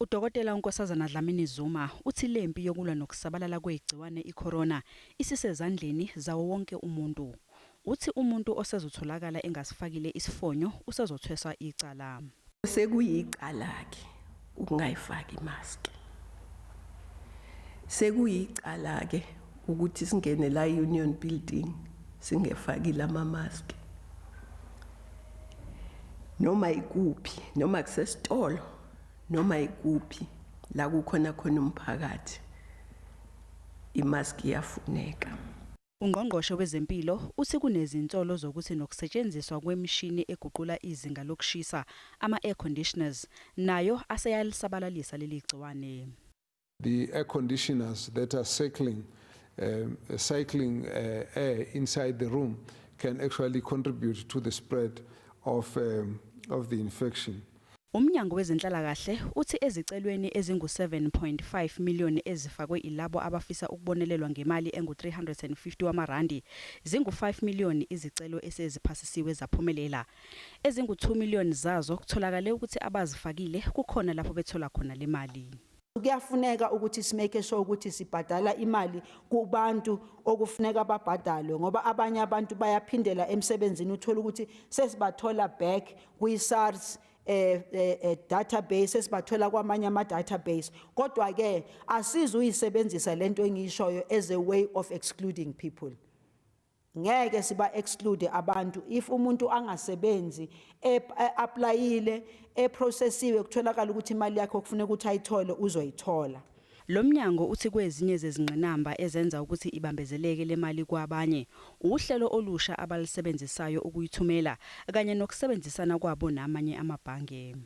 Udokotela uNkosazana Dlamini Zuma uthi lempi yokulwa nokusabalala kwegciwane icorona isisezandleni zawo wonke umuntu. Uthi umuntu osezotholakala engasifakile isifonyo usezothweswa icala. Sekuyicala ke ukungayifaki imask. Sekuyicala ke ukuthi singene la Union Building singefakile ama-mask. Noma ikuphi, noma kusesitolo, noma ikuphi la kukhona khona umphakathi, imask iyafuneka. Ungqongqoshe wezempilo uthi kunezinsolo zokuthi nokusetshenziswa kwemishini eguqula izinga lokushisa ama-air conditioners nayo aseyalisabalalisa leli gciwane. The air conditioners that are cycling air inside the room can actually contribute to the spread of the infection. Umnyango wezenhlalakahle uthi ezicelweni ezingu-7.5 million ezifakwe ilabo abafisa ukubonelelwa ngemali engu-350 wamarandi, zingu-5 million izicelo eseziphasisiwe zaphumelela. Ezingu-2 million zazo kutholakale ukuthi abazifakile kukhona lapho bethola khona le mali. Kuyafuneka ukuthi simeke sure ukuthi sibhadala imali kubantu okufuneka babhadalwe ngoba abanye abantu bayaphindela emsebenzini uthola ukuthi sesibathola back kwi-SARS database esibathola kwamanye ama-database kodwa ke asizuyisebenzisa lento engiyishoyo as a way of excluding people. Ngeke siba exclude abantu if umuntu angasebenzi applyile processiwe kutholakala ukuthi imali yakhe okufuneka ukuthi ayithole uzoyithola. Lo mnyango uthi kwezinye zezingqinamba ezenza ukuthi ibambezeleke le mali kwabanye uhlelo olusha abalisebenzisayo ukuyithumela kanye nokusebenzisana kwabo namanye amabhange.